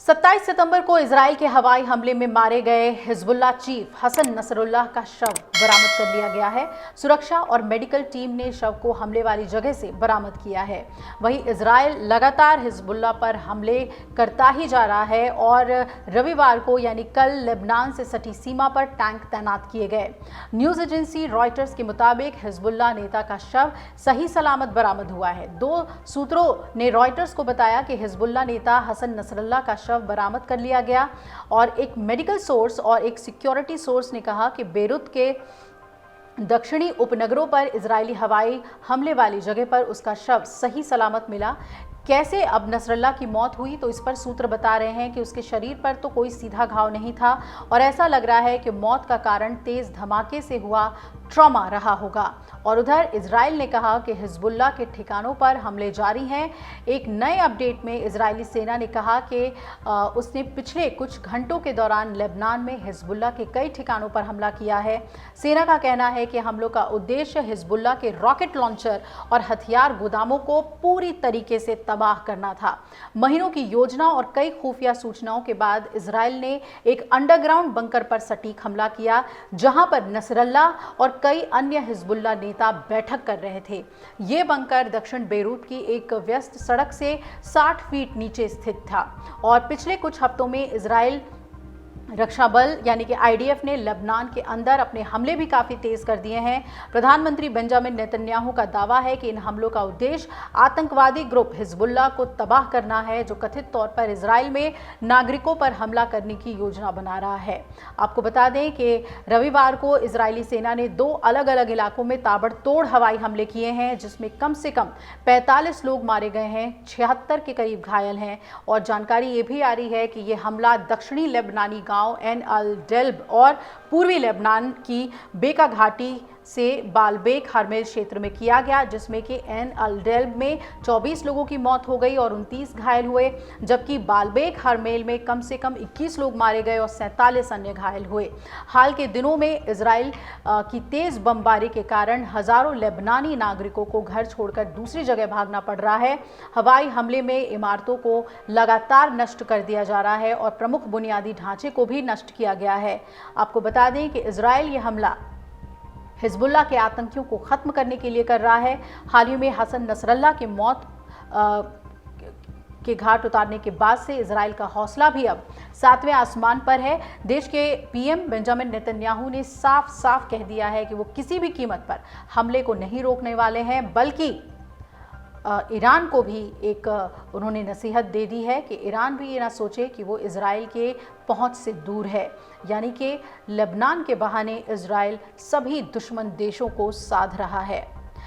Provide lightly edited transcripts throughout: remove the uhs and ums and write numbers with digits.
27 सितंबर को इजराइल के हवाई हमले में मारे गए हिजबुल्लाह चीफ हसन नसरुल्लाह का शव बरामद कर लिया गया है। सुरक्षा और मेडिकल टीम ने शव को हमले वाली जगह से बरामद किया है। वहीं इजराइल लगातार हिजबुल्लाह पर हमले करता ही जा रहा है और रविवार को यानी कल लेबनान से सटी सीमा पर टैंक तैनात किए गए। न्यूज एजेंसी रॉयटर्स के मुताबिक हिजबुल्लाह नेता का शव सही सलामत बरामद हुआ है। 2 सूत्रों ने रॉयटर्स को बताया कि हिजबुल्लाह नेता हसन नसरुल्लाह का शव बरामद कर लिया गया और एक मेडिकल सोर्स और एक सिक्योरिटी सोर्स ने कहा कि बेरूत के दक्षिणी उपनगरों पर इजरायली हवाई हमले वाली जगह पर उसका शव सही सलामत मिला। कैसे अब नसरुल्लाह की मौत हुई, तो इस पर सूत्र बता रहे हैं कि उसके शरीर पर तो कोई सीधा घाव नहीं था और ऐसा लग रहा है कि मौत का कारण तेज धमाके से हुआ ट्रॉमा रहा होगा। और उधर इजराइल ने कहा कि हिजबुल्लाह के ठिकानों पर हमले जारी हैं। एक नए अपडेट में इजरायली सेना ने कहा कि उसने पिछले कुछ घंटों के दौरान लेबनान में हिजबुल्लाह के कई ठिकानों पर हमला किया है। सेना का कहना है कि हमलों का उद्देश्य हिजबुल्लाह के रॉकेट लॉन्चर और हथियार गोदामों को पूरी तरीके से तबाह करना था। महीनों की योजना और कई खुफिया सूचनाओं के बाद इजराइल ने एक अंडरग्राउंड बंकर पर सटीक हमला किया, जहां पर नसरुल्लाह और कई अन्य हिजबुल्लाह नेता बैठक कर रहे थे। ये बंकर दक्षिण बेरूत की एक व्यस्त सड़क से 60 फीट नीचे स्थित था और पिछले कुछ हफ्तों में इजराइल रक्षा बल यानी कि आईडीएफ ने लेबनान के अंदर अपने हमले भी काफ़ी तेज कर दिए हैं। प्रधानमंत्री बेंजामिन नेतन्याहू का दावा है कि इन हमलों का उद्देश्य आतंकवादी ग्रुप हिजबुल्लाह को तबाह करना है, जो कथित तौर पर इजराइल में नागरिकों पर हमला करने की योजना बना रहा है। आपको बता दें कि रविवार को इजरायली सेना ने 2 अलग अलग इलाकों में ताबड़तोड़ हवाई हमले किए हैं, जिसमें कम से कम 45 लोग मारे गए हैं, 76 के करीब घायल हैं। और जानकारी ये भी आ रही है कि ये हमला दक्षिणी लेबनानी गांव एन अल डेल्ब और पूर्वी लेबनान की बेका घाटी से बालबेक हरमेल क्षेत्र में किया गया, जिसमें कि एन अल डेल्ब में 24 लोगों की मौत हो गई और 29 घायल हुए, जबकि बालबेक हरमेल में कम से कम 21 लोग मारे गए और 47 अन्य घायल हुए। हाल के दिनों में इजराइल की तेज बमबारी के कारण हजारों लेबनानी नागरिकों को घर छोड़कर दूसरी जगह भागना पड़ रहा है। हवाई हमले में इमारतों को लगातार नष्ट कर दिया जा रहा है और प्रमुख बुनियादी ढांचे को भी नष्ट किया गया है। आपको बता दें कि इजराइल ये हमला हिजबुल्लाह के आतंकियों को खत्म करने के लिए कर रहा है। हाल ही में हसन नसरुल्लाह की मौत के घाट उतारने के बाद से इजराइल का हौसला भी अब 7वें आसमान पर है। देश के पीएम बेंजामिन नेतन्याहू ने साफ साफ कह दिया है कि वो किसी भी कीमत पर हमले को नहीं रोकने वाले हैं, बल्कि ईरान को भी एक उन्होंने नसीहत दे दी है कि ईरान भी ये ना सोचे कि वो इजराइल के पहुंच से दूर है, यानी कि लेबनान के बहाने इजराइल सभी दुश्मन देशों को साध रहा है।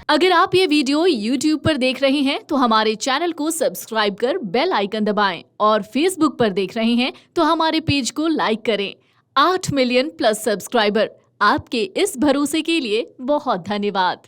अगर आप ये वीडियो YouTube पर देख रहे हैं तो हमारे चैनल को सब्सक्राइब कर बेल आइकन दबाएं और Facebook पर देख रहे हैं तो हमारे पेज को लाइक करें। 8 मिलियन प्लस सब्सक्राइबर, आपके इस भरोसे के लिए बहुत धन्यवाद।